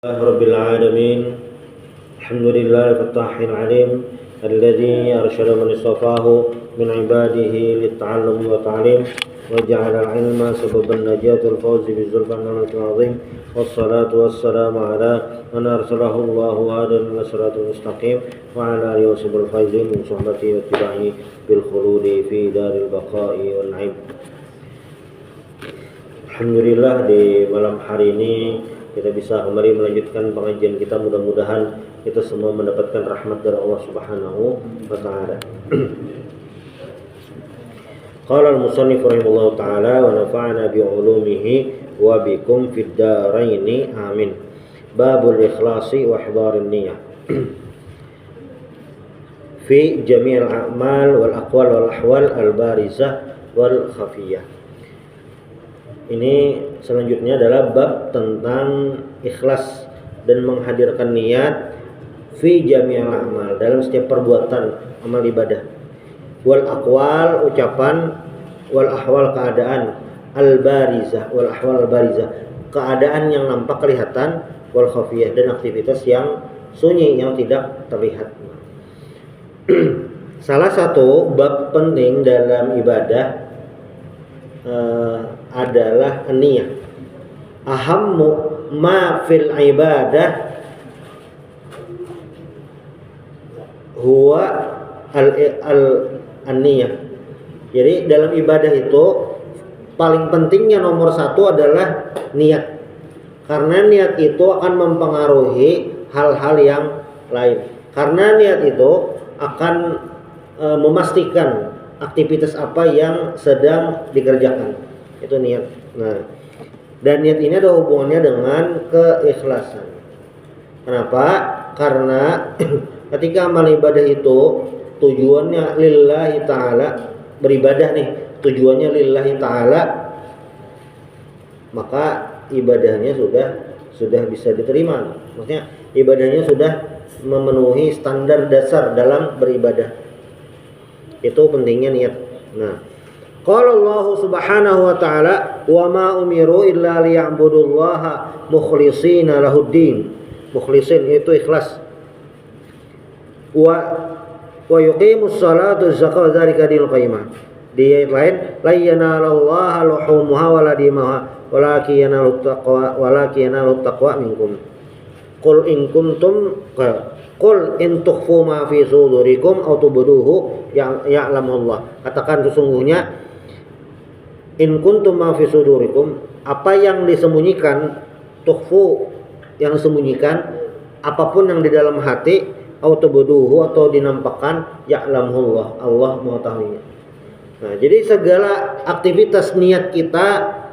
رب العالمين. الحمد لله الفتاح العليم الذي أرشد من اصطفاه من عباده للتعلم والتعليم وجعل العلم سبب النجاة والفوز بالزلفى العظيم، والصلاة والسلام على من أرسله الله هادى إلى الصراط المستقيم وعلى آله وصحبه الفائزين من صحبته واتباعه بالخلود في دار البقاء والنعيم. Alhamdulillah, di malam hari ini kita bisa kembali melanjutkan pengajian kita. Mudah-mudahan kita semua mendapatkan rahmat dari Allah Subhanahu wa taala. Qala al-musannif rahimahullahu taala wa nafa'ana bi 'ulumihi wa bikum fid dharain amin. Babul ikhlasi wa ihdarin niyyah. Fi jami'il a'mal wal aqwal wal ahwal al-barizah wal khafiyah. Ini selanjutnya adalah bab tentang ikhlas dan menghadirkan niat fi jami'il a'mal, dalam setiap perbuatan amal ibadah, wal aqwal ucapan, wal ahwal keadaan, al barizah wal ahwal al barizah keadaan yang nampak kelihatan, wal khafiyah dan aktivitas yang sunyi yang tidak terlihat. Salah satu bab penting dalam ibadah adalah niyah. Ahammu ma fil ibadah huwa al-niyah. Jadi dalam ibadah itu paling pentingnya nomor satu adalah niat, karena niat itu akan mempengaruhi hal-hal yang lain. Karena niat itu akan memastikan aktivitas apa yang sedang dikerjakan, itu niat. Nah, dan niat ini ada hubungannya dengan keikhlasan. Kenapa? Karena ketika amal ibadah itu tujuannya lillahi ta'ala, beribadah nih tujuannya lillahi ta'ala, maka ibadahnya sudah bisa diterima. Maksudnya ibadahnya sudah memenuhi standar dasar dalam beribadah. Itu pentingnya niat. Nah, qala Allah Subhanahu wa ta'ala wa ma umiru illa liya'budullaha mukhlishina lahuddin. Mukhlisin itu ikhlas. Wa yuqimus salata zakata dzalika dinul qayyimah. Di ayat lain, la yanalallaha luhumuha wala dimaha walakin yanalut taqwa minkum. Qul in kuntum Qul in tukhfu ma fi sudurikum aw tubduhu ya'lamullah. Katakan sesungguhnya in kuntum ma fi sudurikum, apa yang disembunyikan, tukhfu yang disembunyikan, apapun yang di dalam hati, aw tubduhu atau dinampakkan, ya'lamullah, Allah mengetahuinya. Nah, jadi segala aktivitas niat kita,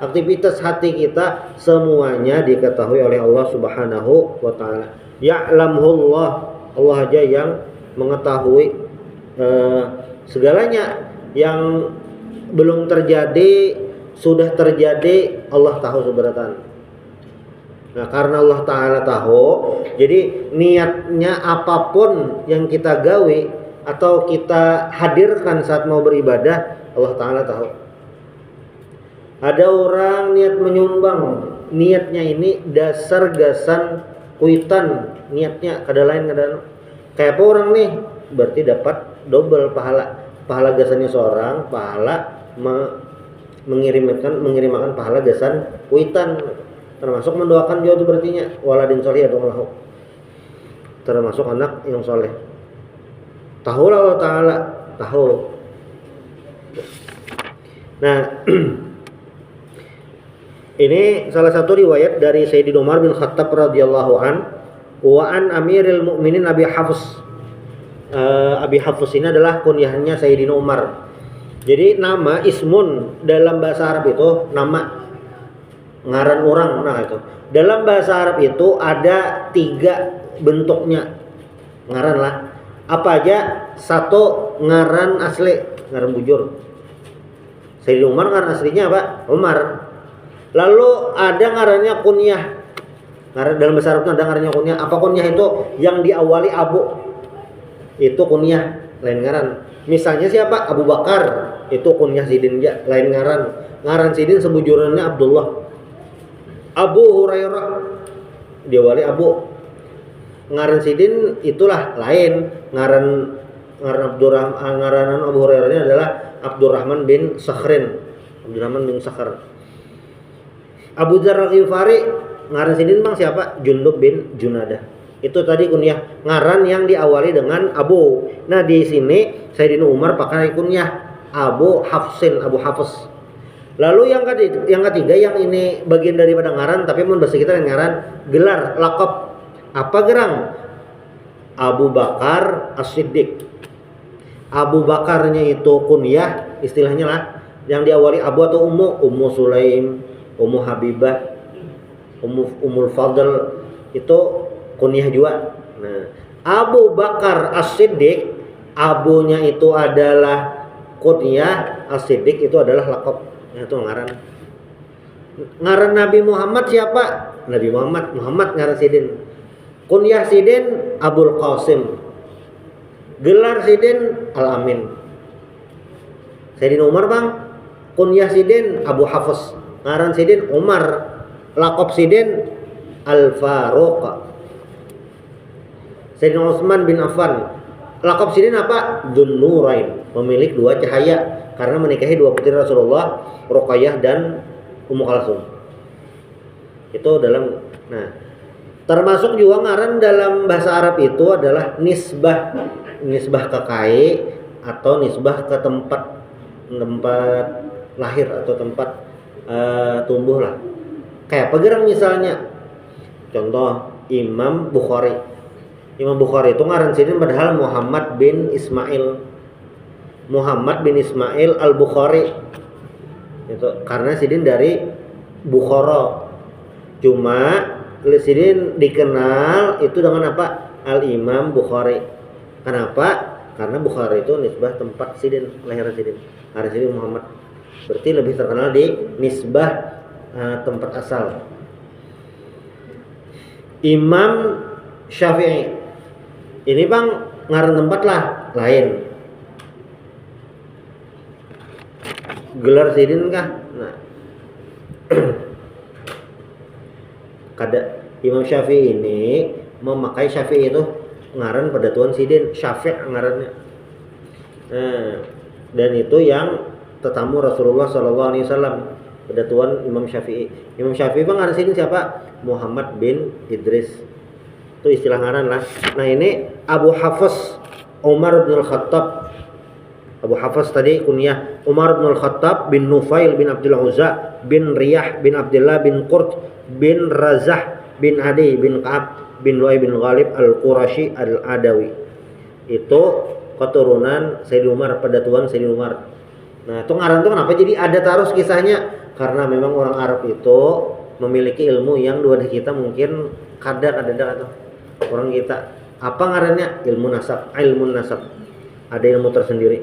aktivitas hati kita, semuanya diketahui oleh Allah Subhanahu wa taala. Ya'lamullah, Allah aja yang mengetahui segalanya. Yang belum terjadi, sudah terjadi, Allah tahu seberatan. Nah, karena Allah Ta'ala tahu, jadi niatnya apapun yang kita gawe atau kita hadirkan saat mau beribadah, Allah Ta'ala tahu. Ada orang niat menyumbang, niatnya ini dasar gasan kuitan, niatnya kada lain kayak apa orang nih, berarti dapat double pahala gasannya seorang, pahala mengirimkan pahala gasan kuitan, termasuk mendoakan juga itu berartinya waladin solih atau Allah, termasuk anak yang soleh. Tahu Allah Ta'ala tahu. Nah, ini salah satu riwayat dari Sayyidina Umar bin Khattab radhiyallahu an wa an Amiril Mukminin Abi Hafs. Abi Hafs ini adalah kunyahnya Sayyidina Umar. Jadi nama ismun dalam bahasa Arab itu nama ngaran orang. Nah, itu dalam bahasa Arab itu ada 3 bentuknya ngaran lah. Apa aja? Satu, ngaran asli, ngaran bujur. Sayyidina Umar ngaran aslinya apa? Umar. Lalu ada ngarannya kunyah. Dalam bahasa Arab ada ngarannya kunyah. Apa kunyah itu? Yang diawali abu. Itu kunyah, lain ngaran. Misalnya siapa? Abu Bakar. Itu kunyah Sidin, lain ngaran. Ngaran Sidin sebujurannya Abdullah. Abu Hurairah diawali Abu. Ngaran sidin itulah lain. Ngaran Abdurrahman, ngaranan Abu Hurairah ini adalah Abdurrahman bin Sakhrin. Abdurrahman bin Sakhar. Abu Dzar Al-Ghifari ngaran sidin bang siapa? Jundub bin Junadah. Itu tadi kunyah ngaran yang diawali dengan Abu. Nah di sini Sayyidina Umar pakai kunyah Abu Hafsin, Abu Hafs. Lalu yang ketiga yang ini bagian daripada ngaran tapi mun bahasa kita ngaran gelar lakop. Apa gerang? Abu Bakar As-Siddiq. Abu Bakarnya itu kunyah istilahnya lah yang diawali Abu atau Ummu Sulaim, Ummu Habibah, Ummul Fadl itu kunyah juga. Nah, Abu Bakar As-Siddiq, abunya itu adalah kunyah, As-Siddiq itu adalah lakop. Nah, itu ngaran. Ngaran Nabi Muhammad siapa? Nabi Muhammad ngaran sidin. Kunyah sidin Abul Qasim. Gelar sidin Al-Amin. Sayyidina Umar bang, kunyah sidin Abu Hafs. Ngaran sidin Umar. Lakop sidin Al-Faruq. Sayyidina Utsman bin Affan. Lakop sidin apa? Dzun Nurain, pemilik dua cahaya, karena menikahi dua putri Rasulullah, Ruqayyah dan Ummu Kalsum. Itu dalam, nah termasuk juga ngaran dalam bahasa Arab itu adalah nisbah ke kai atau nisbah ke tempat lahir atau tempat tumbuh lah. Kayak pegerang misalnya, contoh Imam Bukhari. Imam Bukhari itu ngaran sidin padahal Muhammad bin Ismail Al-Bukhari. Itu karena sidin dari Bukhara. Cuma sidin dikenal itu dengan apa? Al-Imam Bukhari. Kenapa? Karena Bukhari itu nisbah tempat sidin, lahir sidin. Ngaran sidin Muhammad. Berarti lebih terkenal di nisbah tempat asal. Imam Syafi'i ini bang ngaran tempat lah lain. Gelar sidin kah? Nah, kada Imam Syafi'i ini memakai Syafi'i itu ngaran pada tuan sidin Syafi' ngarannya. Nah, dan itu yang tetamu Rasulullah SAW pada tuan Imam Syafi'i. Imam Syafi'i bang ngaran sidin siapa? Muhammad bin Idris. Itu istilah ngaran lah. Nah ini Abu Hafs Umar bin Al-Khattab. Abu Hafs tadi kunyah Umar bin Al-Khattab bin Nufail bin Abdul Uzza bin Riyah bin Abdullah bin Qurt bin Razah bin Adi bin Ka'ab bin Lu'ay bin Ghalib Al-Qurashi Al-Adawi. Itu keturunan Sayyidina Umar, pada tuan Sayyidina Umar. Nah itu ngaran itu kenapa jadi ada terus kisahnya? Karena memang orang Arab itu memiliki ilmu yang dua dari kita mungkin kadang atau orang kita. Apa ngarannya? Ilmu nasab. Ada ilmu tersendiri.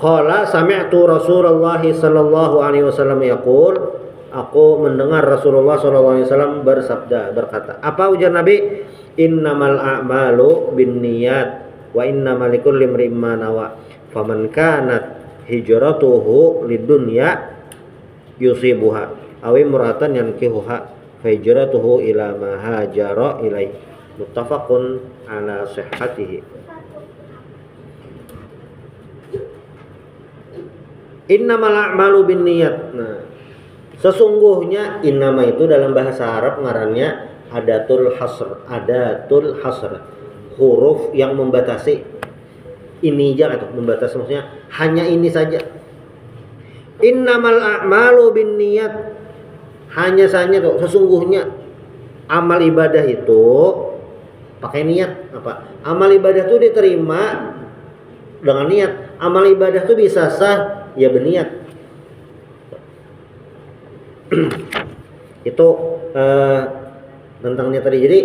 Qala sami'tu Rasulullah sallallahu alaihi wasallam yaqul, aku mendengar Rasulullah sallallahu alaihi wasallam berkata. Apa ujar Nabi? Innamal a'malu binniyat wa innamal likulli imrin ma nawa. Faman kanat hijratuhu lidunya yusibuha aw imra'atan yankihuha fa hijratuhu ila ma hajara ilaihi. Muttafaqun ala sihhatihi. Innamal a'malu binniyat. Nah, sesungguhnya innama itu dalam bahasa Arab ngarannya adatul hasr. Huruf yang membatasi. Ini aja atau membatasi, maksudnya hanya ini saja. Innamal a'malu binniyat. Hanya saja tuh sesungguhnya amal ibadah itu pakai niat apa? Amal ibadah itu diterima dengan niat. Amal ibadah itu bisa sah ya berniat. Itu tentang niat tadi. Jadi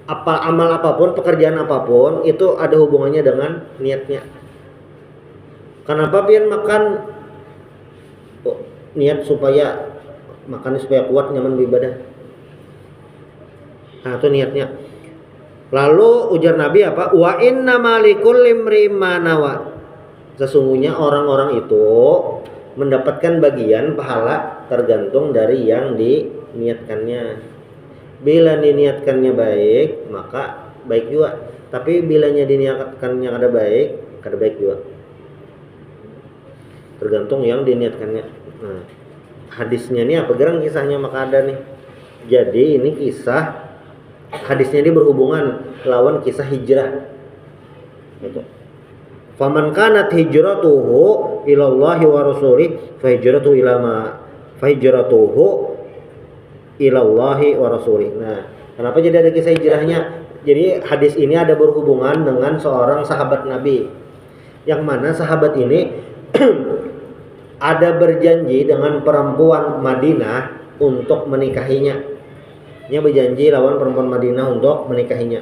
amal apapun, pekerjaan apapun itu ada hubungannya dengan niatnya. Kenapa pian makan? Niat supaya makannya supaya kuat, nyaman beribadah. Nah itu niatnya. Lalu ujar Nabi apa? Wa inna malikul limri manawa. Sesungguhnya orang-orang itu mendapatkan bagian pahala tergantung dari yang diniatkannya. Bila diniatkannya baik, maka baik juga. Tapi bilanya diniatkannya kada baik juga. Tergantung yang diniatkannya. Nah, hadisnya ini apa gerang kisahnya maka ada nih. Jadi ini kisah hadisnya ini berhubungan lawan kisah hijrah. Gitu. Faman kanat hijratuhu ilallahi wa rasulih fahijratuhu ilallahi wa rasulih. Nah, kenapa jadi ada kisah hijrahnya? Jadi hadis ini ada berhubungan dengan seorang sahabat Nabi. Yang mana sahabat ini ada berjanji dengan perempuan Madinah untuk menikahinya. Dia berjanji lawan perempuan Madinah untuk menikahinya.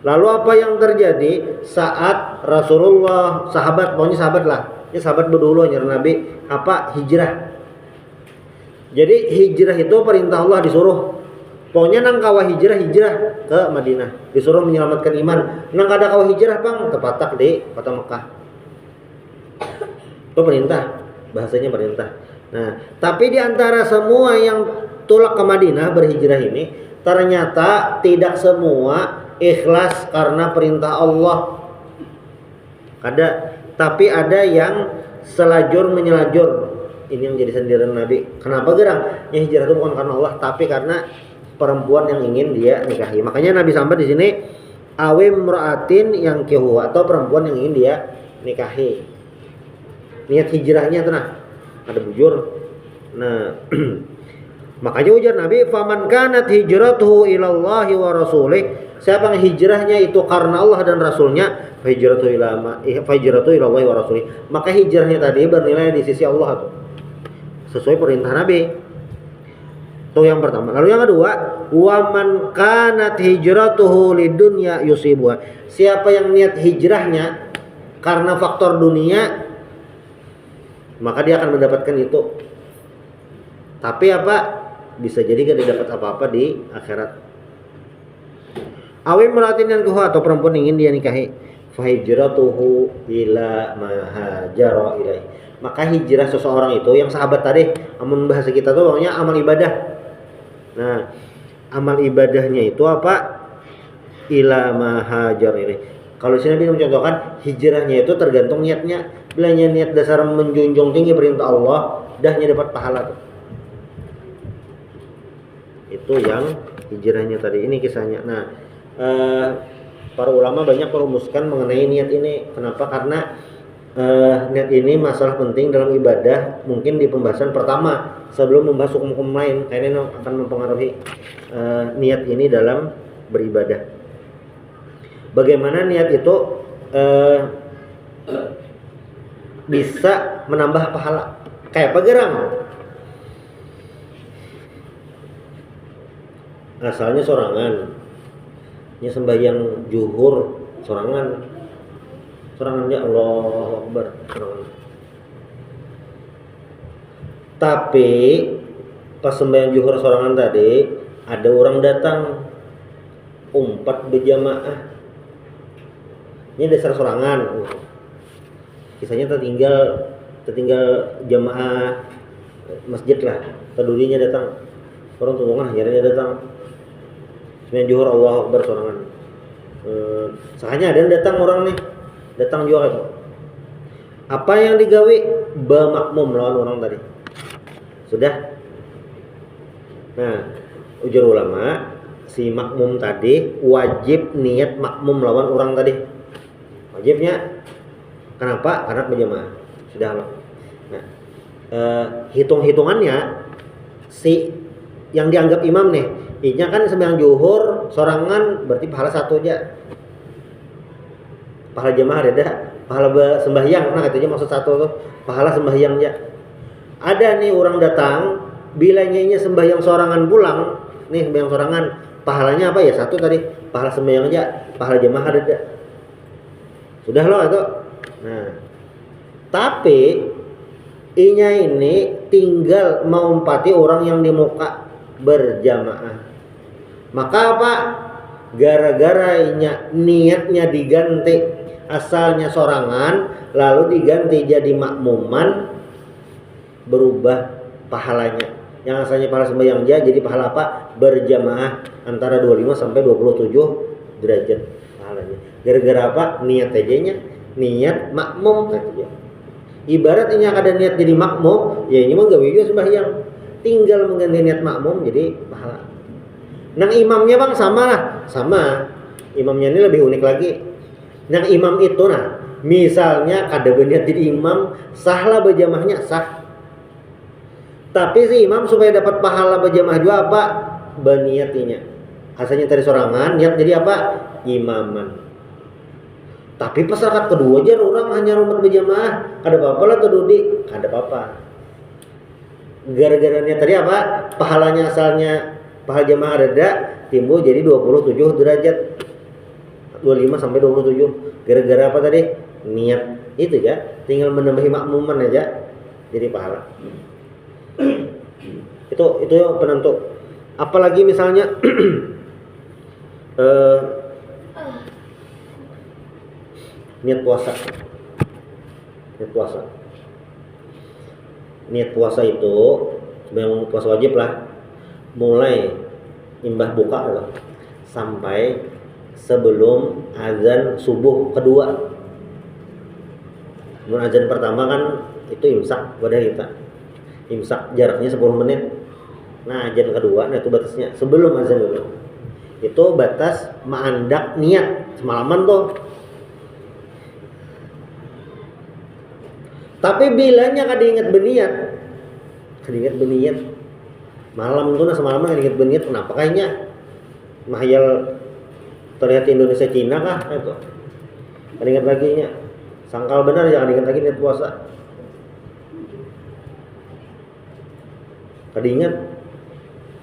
Lalu apa yang terjadi saat Rasulullah pokoknya sahabat lah, ini sahabat berdulu nyar Nabi hijrah. Jadi hijrah itu perintah Allah disuruh. Pokoknya nang kawa hijrah ke Madinah, disuruh menyelamatkan iman. Nang kada kawa hijrah bang tepatak di kota Mekah. Itu perintah, bahasanya perintah. Nah, tapi di antara semua yang tulak ke Madinah berhijrah ini ternyata tidak semua ikhlas karena perintah Allah. Tapi ada yang selajur menyelajur. Ini yang jadi sendirian Nabi. Kenapa gerang? Yang hijrah itu bukan karena Allah, tapi karena perempuan yang ingin dia nikahi. Makanya Nabi sampai di sini awim mra'atin yang kihu, atau perempuan yang ingin dia nikahi. Niat hijrahnya tenang, ada bujur. Nah, makanya ujar Nabi, faman kanat hijratuhu ilallahi wa rasulih, siapa yang hijrahnya itu karena Allah dan Rasulnya, fahijratuhu ilallahi wa rasulih, maka hijrahnya tadi bernilai di sisi Allah tuh, sesuai perintah Nabi. Itu yang pertama. Lalu yang kedua, waman kanat hijratuhu lidunya yusibuha, siapa yang niat hijrahnya karena faktor dunia, maka dia akan mendapatkan itu. Tapi bisa jadi tidak dapat apa-apa di akhirat. Awim meratin yang kuha, atau perempuan ingin dia nikahi, fahijratuhu ila mahajara ilaih, maka hijrah seseorang itu yang sahabat tadi, amun bahasa kita tuh pokoknya amal ibadah. Nah, amal ibadahnya itu ila mahajar ilaih. Kalau sini Nabi mencontohkan hijrahnya itu tergantung niatnya. Bila niat dasar menjunjung tinggi perintah Allah, dahnya dapat pahala tuh. Itu yang hijrahnya tadi. Ini kisahnya. Nah, para ulama banyak merumuskan mengenai niat ini. Kenapa? Karena niat ini masalah penting dalam ibadah. Mungkin di pembahasan pertama sebelum membahas hukum-hukum lain, karena ini akan mempengaruhi niat ini dalam beribadah. Bagaimana niat itu bisa menambah pahala? Kayak apa gerang? Asalnya sorangan, ini sembahyang zuhur sorangan ya Allahu Akbar sorangan. Tapi pas sembahyang zuhur sorangan tadi ada orang datang umpat berjamaah. Ini dasar sorangan. Kisahnya tertinggal jamaah masjid lah. Terdurinya datang. Orang tunggu akhirnya datang. Sembahyang zuhur Allahu Akbar sorangan. Sahanya ada yang datang orang nih. Datang juga itu. Apa yang digawe? Makmum lawan orang tadi. Sudah. Nah, ujar ulama, si makmum tadi wajib niat makmum lawan orang tadi. Wajibnya. Kenapa? Karena berjamaah. Sudah lah. Nah, hitung-hitungannya si yang dianggap imam nih, inya kan sembahyang zuhur sorangan berarti pahala satu aja. Pahala jamaah ada, pahala sembahyang. Nah, katanya maksud satu tuh, pahala sembahyang aja. Ada nih orang datang, bilanya sembahyang sorangan pulang, nih sembahyang sorangan, pahalanya apa ya? Satu tadi, pahala sembahyang aja, pahala jamaah ada. Sudah loh itu. Nah, tapi inya ini tinggal mengumpati orang yang di muka berjamaah. Maka gara-gara inya niatnya diganti, asalnya sorangan lalu diganti jadi makmuman, berubah pahalanya. yang asalnya pahala sembahyang aja jadi pahala apa? Berjamaah antara 25 sampai 27 derajat pahalanya. Gara-gara apa? Niat aja niat makmum katanya. Ibaratnya ada niat jadi makmum, ya ini mah gawe juga sembahyang. Tinggal mengganti niat makmum jadi pahala. Nang imamnya bang sama lah, sama. Imamnya ini lebih unik lagi. Nang imam itu nah, misalnya kada berniat jadi imam, sahlah berjamaahnya sah. Tapi si imam supaya dapat pahala berjamaah juga apa? Berniatnya. Asalnya tadi sorangan, niat jadi apa? Imaman. Tapi pas rakaat kedua aja orang hanya rumat berjamaah, kada apa-apa lah terdudi, kada apa-apa. Gara-gara niat tadi apa? Pahalanya asalnya pahala jamaah ada timbul jadi 27 derajat. 25 sampai 27. Gara-gara apa tadi? Niat itu ya, tinggal menambahi makmuman aja jadi pahala. Itu yang penentu. Apalagi misalnya niat puasa. Niat puasa itu memang puasa wajib lah. Mulai imbah buka lah, sampai sebelum azan subuh kedua. Sebelum azan pertama kan itu imsak pada kita. Imsak jaraknya 10 menit. Nah, azan kedua nah itu batasnya sebelum azan dulu. Itu batas ma'andak niat semalaman tuh. Tapi bilanya kada ingat berniat. Malam itu nah semalaman kada ingat berniat, kenapa kayaknya mahayal terlihat Indonesia Cina kah itu. Kada ingat lagi nya. Sangkal benar jangan ingat lagi niat puasa. Kada ingat.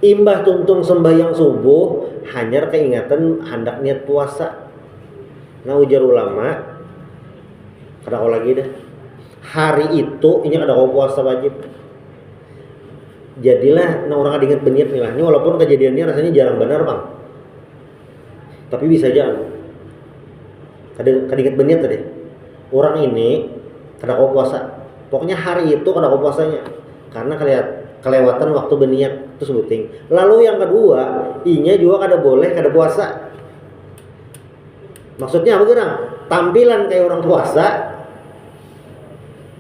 Imbah tuntung sembahyang subuh hanya keingatan hendak niat puasa. Nah ujar ulama kada kau lagi dah. Hari itu ini kada kau puasa wajib. Jadilah nah orang kada ingat berniat nih lah. Ini walaupun kejadiannya rasanya jarang benar bang. Tapi bisa aja kada ingat berniat tadi. Orang ini kada kau puasa. Pokoknya hari itu kada kau puasanya. Karena kelewatan waktu berniat itu sebuting. Lalu yang kedua, inya juga kada boleh kada puasa. Maksudnya apa gerang? Tampilan kayak orang puasa.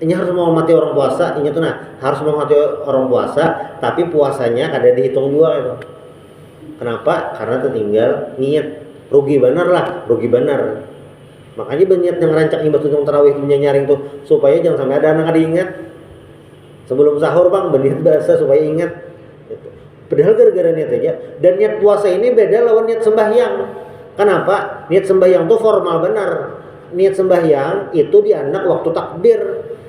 Inya harus menghormati orang puasa, inya tuh nah harus menghormati orang puasa, tapi puasanya kada dihitung juga itu. Kenapa? Karena tertinggal niat. Rugi benar. Makanya berniat yang rancak ibadah tuntung tarawih itu nyaring tuh supaya jangan sampai ada anak kada ingat. Sebelum sahur bang berniat bahasa supaya ingat. Gitu. Padahal gara-gara niat aja. Dan niat puasa ini beda lawan niat sembahyang. Kenapa? Niat sembahyang tuh formal benar. Niat sembahyang itu dianak waktu takbir.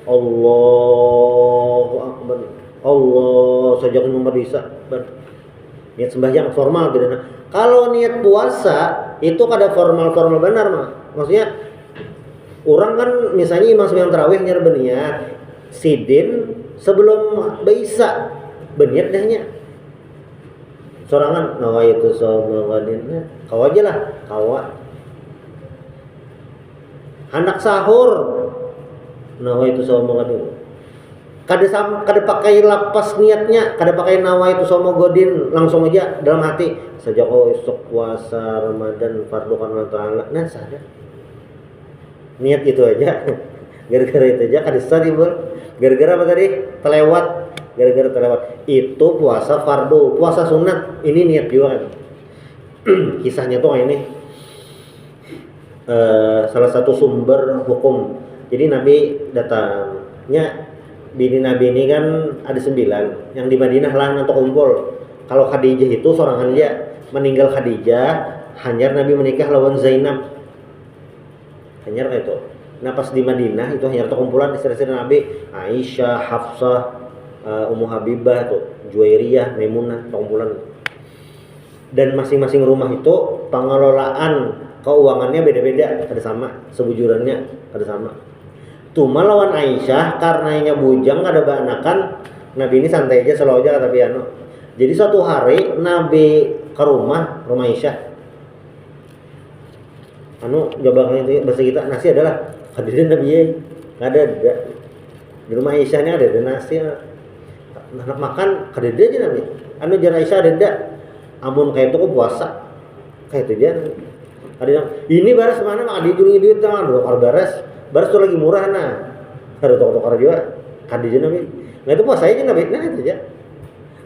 Allahu Akbar. Allah sejak nomor bisa. Niat sembahyang formal beda. Nah, kalau niat puasa itu kada formal benar mah. Maksudnya orang kan misalnya imam sembahyang tarawih nyar berniat sidin sebelum bisa berniat dahnya. Sorangan nawaitu shaumul kau aja lah kawa. Anak sahur nawaitu shaumul kada pakai lapas niatnya, kada pakai nawaitu shaumul langsung aja dalam hati sejak esok puasa Ramadan fardu kana ta'ala. Nah sadar niat itu aja. Gara-gara itu aja kada sadar. Gara-gara apa tadi? Gara-gara terlewat. Itu puasa fardu, puasa sunat. Ini niat juga kan. Kisahnya tuh ini salah satu sumber hukum. Jadi Nabi datangnya bini Nabi ini kan ada 9 yang di Madinah lah untuk kumpul. Kalau Khadijah itu seorang aja meninggal Khadijah, hanyar Nabi menikah lawan Zainab. Hanyar kayak itu. Nah pas di Madinah itu hanya kumpulan istri-istri Nabi, Aisyah, Hafsah, Ummu Habibah, tuh, Juwairiyah, Maimunah, kumpulan. Dan masing-masing rumah itu pengelolaan keuangannya beda-beda, ada sama, sebujurannya ada sama. Cuma lawan Aisyah karenanya bujang ada banakan, Nabi ini santai aja selalu aja tapi Jadi suatu hari Nabi ke rumah Aisyah. Jawabannya itu bahasa kita nasi adalah hadirin Nabi ya. Ada di rumah Aisyah ini ada nasi. Anak makan kada dia aja Nabi. Anu jar Aisyah ada amun kayak itu kok puasa. Kayak itu aja. Ada yang ini baras mana mah di jurungi duit tangan dokar baras tuh lagi murah nah. Ada toko-toko juga. Kada aja Nabi. Nah itu puasa aja Nabi. Nah itu aja.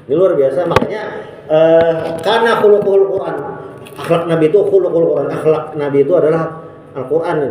Ini luar biasa makanya karena khuluqul Quran. Akhlak Nabi itu khuluqul Quran. Akhlak Nabi itu adalah Al-Quran itu.